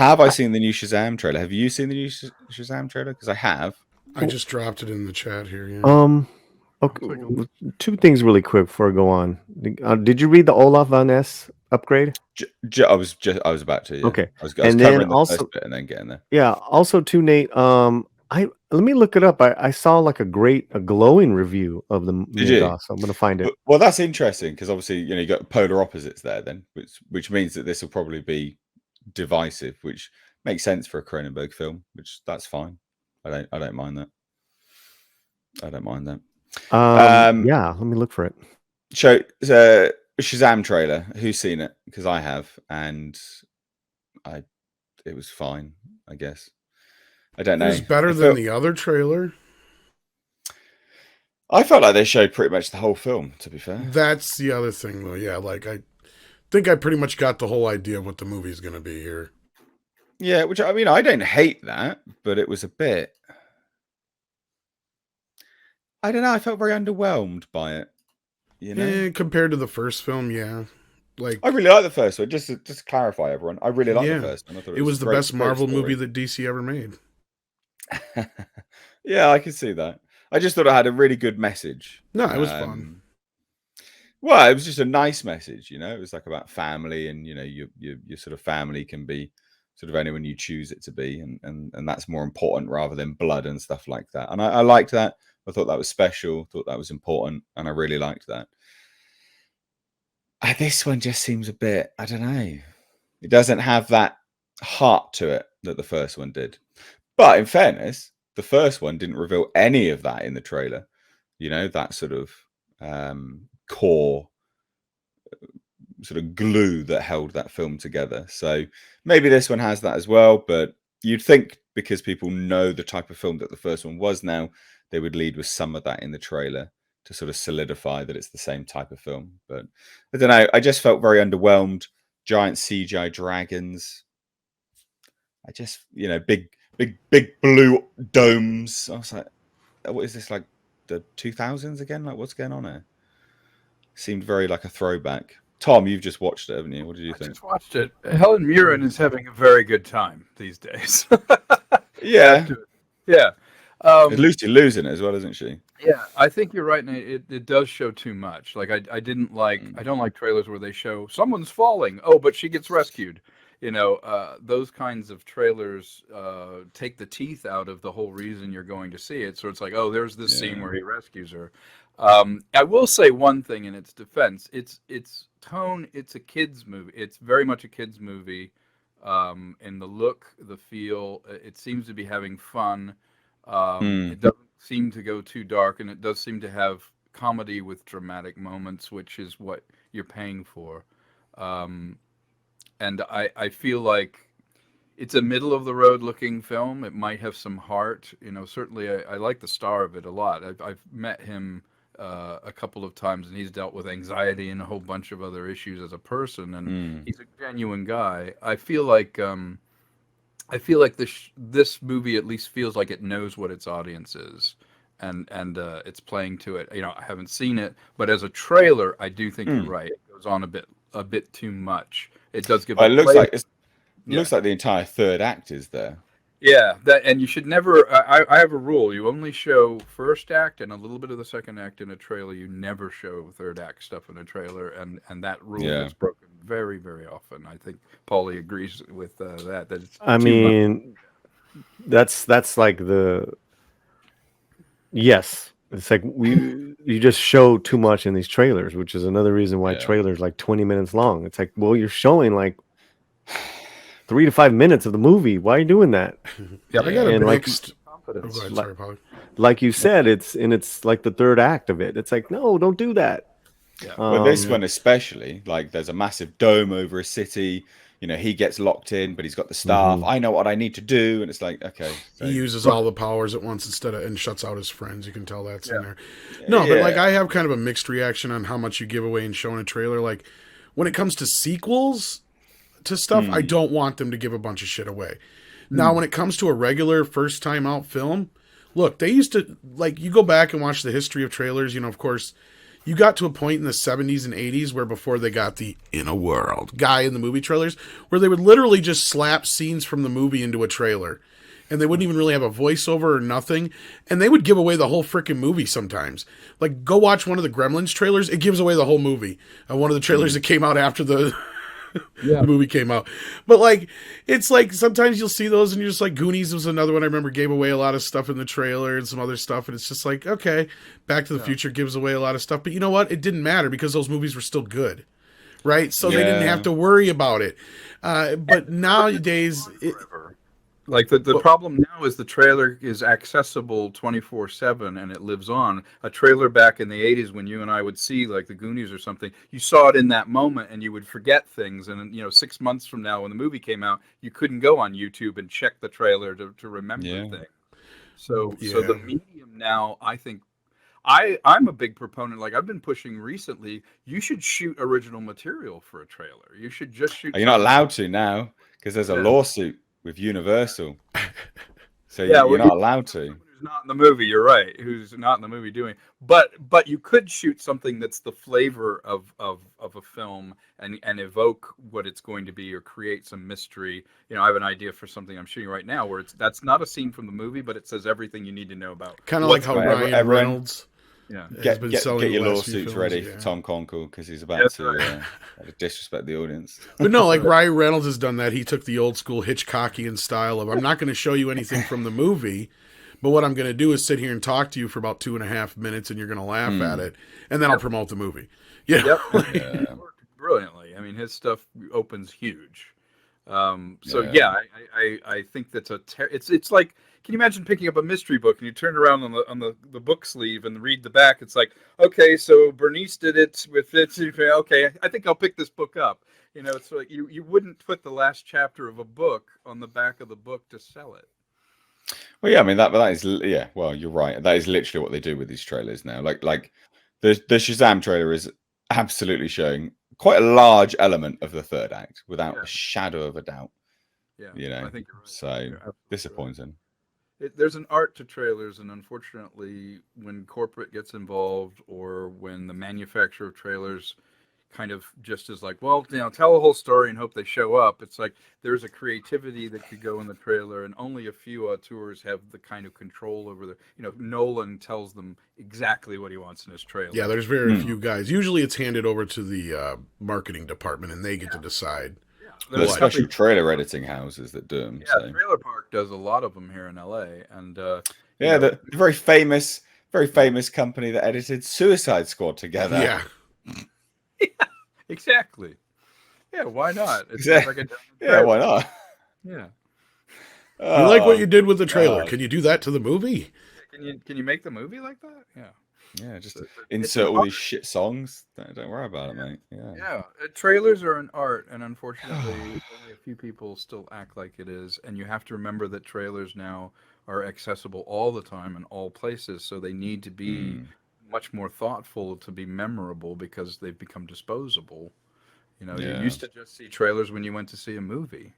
have I seen the new Shazam trailer? Have you seen the new Shazam trailer? Because I have. I just dropped it in the chat here. Yeah. Okay, two things really quick before I go on. Did you read the Olaf Van Ness upgrade? I was about to. Yeah. Okay, I was and then covering the also, first bit and then getting there. yeah, also too, Nate. I let me look it up. I saw like a glowing review of the Did new you? DOS. So I'm gonna find it. Well, that's interesting because obviously you got polar opposites there, then, which means that this will probably be divisive, which makes sense for a Cronenberg film. Which that's fine. I don't mind that. I don't mind that. Yeah, let me look for it. So Shazam trailer. Who's seen it? Because I have, and it was fine. I guess. I don't know. It was better than the other trailer. I felt like they showed pretty much the whole film, to be fair. That's the other thing, though. Yeah, like I think I pretty much got the whole idea of what the movie's going to be here. Yeah, which I mean, I don't hate that, but it was a bit. I don't know. I felt very underwhelmed by it. Compared to the first film, yeah. Like I really like the first one. Just to clarify, everyone, I really like the first one. I thought it was the best Marvel movie that DC ever made. Yeah, I can see that. I just thought it had a really good message. No, it was fun. Well, it was just a nice message, It was like about family, and your sort of family can be sort of anyone you choose it to be, and that's more important rather than blood and stuff like that. And I liked that. I thought that was special. Thought that was important, and I really liked that. This one just seems a bit. I don't know. It doesn't have that heart to it that the first one did. But in fairness, the first one didn't reveal any of that in the trailer. That sort of core sort of glue that held that film together. So maybe this one has that as well. But you'd think because people know the type of film that the first one was now, they would lead with some of that in the trailer to sort of solidify that it's the same type of film. But I don't know. I just felt very underwhelmed. Giant CGI dragons. I just, big blue domes. I was like, what is this, like the 2000s again? Like, what's going on here? Seemed very like a throwback. Tom, you've just watched it, haven't you? What did you think? I just watched it. Helen Mirren is having a very good time these days. Yeah. Yeah. Lucy losing it as well, isn't she? Yeah, I think you're right, Nate. It does show too much. Like I don't like trailers where they show someone's falling. Oh, but she gets rescued. Those kinds of trailers take the teeth out of the whole reason you're going to see it. So it's like, oh, there's this scene where he rescues her. I will say one thing in its defense. It's tone. It's a kids movie. It's very much a kids movie. In the look, the feel, it seems to be having fun. It doesn't seem to go too dark, and it does seem to have comedy with dramatic moments, which is what you're paying for. And I feel like it's a middle of the road looking film. It might have some heart. Certainly I like the star of it a lot. I've met him a couple of times, and he's dealt with anxiety and a whole bunch of other issues as a person, and he's a genuine guy. I feel like this movie at least feels like it knows what its audience is, and it's playing to it. I haven't seen it, but as a trailer, I do think you're right. It goes on a bit too much. It does give. It looks like looks like the entire third act is there. Yeah, and you should never. I have a rule: you only show first act and a little bit of the second act in a trailer. You never show third act stuff in a trailer, and that rule is broken very, very often. I think Paulie agrees with that. That it's that's like the yes. It's like you just show too much in these trailers, which is another reason why trailers like 20 minutes long. It's like, well, you're showing like 3 to 5 minutes of the movie. Why are you doing that? Yeah, I got a mixed confidence. Oh, go ahead, sorry, like you said, it's like the third act of it. It's like, no, don't do that. Yeah. But this one especially, like there's a massive dome over a city. He gets locked in, but he's got the staff. I know what I need to do, and it's like, okay. So. He uses all the powers at once and shuts out his friends. You can tell that's in there. No, but like I have kind of a mixed reaction on how much you give away in showing a trailer. Like when it comes to sequels to stuff, I don't want them to give a bunch of shit away. Now, when it comes to a regular first time out film, look, they used to, like, you go back and watch the history of trailers, of course, you got to a point in the 70s and 80s where before they got the in a world guy in the movie trailers, where they would literally just slap scenes from the movie into a trailer. And they wouldn't even really have a voiceover or nothing. And they would give away the whole freaking movie sometimes. Like, go watch one of the Gremlins trailers. It gives away the whole movie. One of the trailers that came out after the movie came out. But, like, it's like sometimes you'll see those and you're just like, Goonies was another one I remember gave away a lot of stuff in the trailer and some other stuff. And it's just like, okay, Back to the Future gives away a lot of stuff. But you know what? It didn't matter because those movies were still good. Right? So they didn't have to worry about it. But nowadays... Like the problem now is the trailer is accessible 24/7 and it lives on. A trailer back in the 80s when you and I would see like the Goonies or something, you saw it in that moment and you would forget things. And 6 months from now when the movie came out, you couldn't go on YouTube and check the trailer to remember things. So the medium now, I think, I'm a big proponent. Like I've been pushing recently, you should shoot original material for a trailer. You should just shoot. You're not allowed to now because there's a lawsuit with Universal. So you're not allowed to. Who's not in the movie? You're right. Who's not in the movie doing? But you could shoot something that's the flavor of a film and evoke what it's going to be or create some mystery. I have an idea for something I'm shooting right now where that's not a scene from the movie, but it says everything you need to know about. Kind of like how Ryan Reynolds. Get your lawsuits ready for Tom Conkle because he's about to disrespect the audience. But no, like Ryan Reynolds has done that. He took the old school Hitchcockian style of I'm not going to show you anything from the movie, but what I'm going to do is sit here and talk to you for about 2.5 minutes, and you're going to laugh at it, and then I'll promote the movie. It worked brilliantly. I mean, his stuff opens huge. I think that's it's like. Can you imagine picking up a mystery book and you turn around on the book sleeve and read the back? It's like, okay, so Bernice did it with it. Okay, I think I'll pick this book up. It's like you wouldn't put the last chapter of a book on the back of the book to sell it. Well, yeah, I mean that is Well, you're right. That is literally what they do with these trailers now. Like the Shazam trailer is absolutely showing quite a large element of the third act without a shadow of a doubt. Yeah, I think you're right. So disappointing. There's an art to trailers, and unfortunately, when corporate gets involved or when the manufacturer of trailers kind of just is like, well, tell a whole story and hope they show up. It's like there's a creativity that could go in the trailer, and only a few auteurs have the kind of control over the. Nolan tells them exactly what he wants in his trailer. Yeah, there's very few guys. Usually, it's handed over to the marketing department, and they get to decide. There's special trailer editing houses that do them. Yeah, Trailer Park does a lot of them here in LA, and the very famous company that edited Suicide Squad together. Yeah, exactly. Yeah, why not? It's exactly. Why not? Yeah. You like what you did with the trailer? Can you do that to the movie? Can you make the movie like that? Yeah. Yeah, just insert all these shit songs. Don't worry about it, mate. Yeah. Trailers are an art, and unfortunately, only a few people still act like it is. And you have to remember that trailers now are accessible all the time in all places, so they need to be much more thoughtful to be memorable because they've become disposable. You used to just see trailers when you went to see a movie.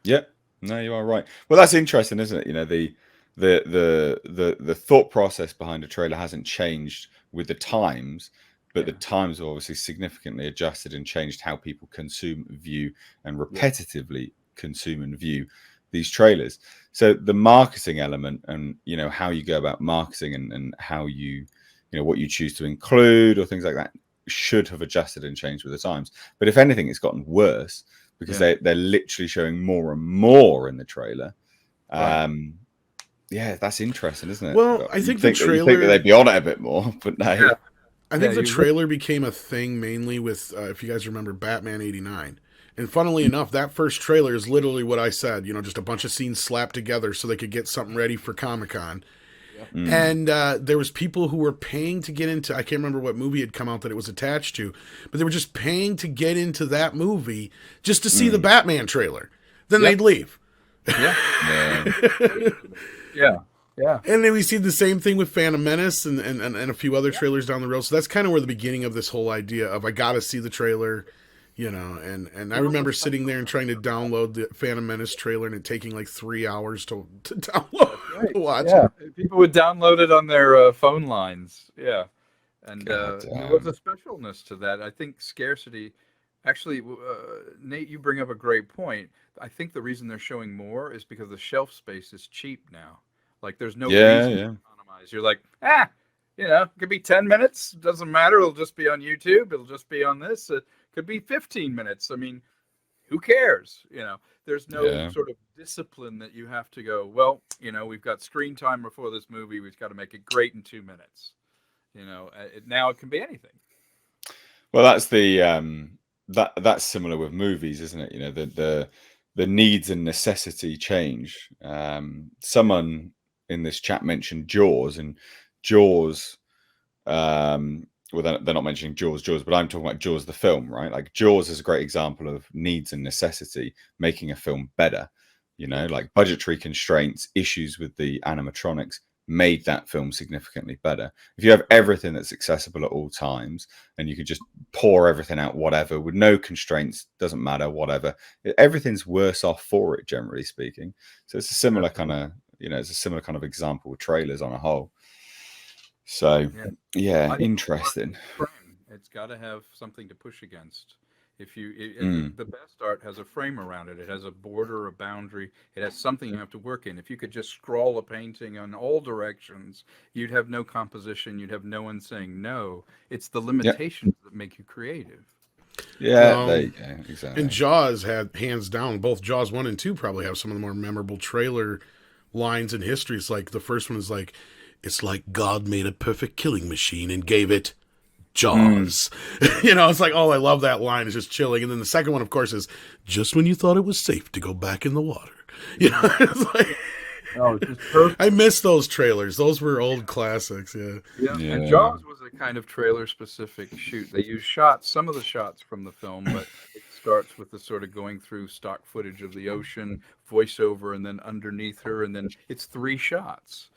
Yeah, no, you are right. Well, that's interesting, isn't it? The thought process behind a trailer hasn't changed with the times, but the times have obviously significantly adjusted and changed how people consume, view, and repetitively consume and view these trailers. So the marketing element and how you go about marketing and how you what you choose to include or things like that should have adjusted and changed with the times. But if anything, it's gotten worse because they're literally showing more and more in the trailer. Right. Yeah, that's interesting, isn't it? Well, I think the trailer... You think they'd be on it a bit more, but no. Yeah. I think the trailer became a thing mainly with, if you guys remember, Batman 89. And funnily enough, that first trailer is literally what I said, just a bunch of scenes slapped together so they could get something ready for Comic-Con. Yeah. And there was people who were paying to get into, I can't remember what movie had come out that it was attached to, but they were just paying to get into that movie just to see the Batman trailer. Then they'd leave. Yeah. And then we see the same thing with Phantom Menace and a few other trailers down the road. So that's kind of where the beginning of this whole idea of I got to see the trailer, and I remember sitting there and trying to download the Phantom Menace trailer and it taking like 3 hours to download to watch it. People would download it on their phone lines. Yeah. And God there was damn. a specialness to that. I think scarcity. Actually, Nate, you bring up a great point. I think the reason they're showing more is because the shelf space is cheap now. Like, there's no Yeah, reason to yeah. economize. You're like, it could be 10 minutes. Doesn't matter. It'll just be on YouTube. It'll just be on this. It could be 15 minutes. I mean, who cares? There's no Yeah. sort of discipline that you have to go, well, we've got screen time before this movie. We've got to make it great in 2 minutes. Now it can be anything. Well, that's that's similar with movies, isn't it? The needs and necessity change. Someone in this chat mentioned Jaws, and Jaws. Well, they're not mentioning Jaws, but I'm talking about Jaws the film, right? Like Jaws is a great example of needs and necessity making a film better. Like budgetary constraints, issues with the animatronics made that film significantly better. If you have everything that's accessible at all times and you can just pour everything out, whatever, with no constraints, doesn't matter, whatever, everything's worse off for it, generally speaking. So it's a similar kind of example with trailers on a whole. So yeah, interesting. It's got to have something to push against. The best art has a frame around it. It has a border, a boundary. It has something you have to work in. If you could just scroll a painting in all directions, you'd have no composition. You'd have no one saying no. It's the limitations that make you creative. Yeah, there you go. Exactly. And Jaws had, hands down, both Jaws 1 and 2 probably have some of the more memorable trailer lines in history. It's like the first one is like, it's like God made a perfect killing machine and gave it Jaws. It's like, oh, I love that line. It's just chilling. And then the second one, of course, is just when you thought it was safe to go back in the water. It's like, it's just perfect. I miss those trailers. Those were old classics. Yeah. And Jaws was a kind of trailer-specific shoot. They used some of the shots from the film, but it starts with the sort of going through stock footage of the ocean, voiceover, and then underneath her, and then it's 3 shots.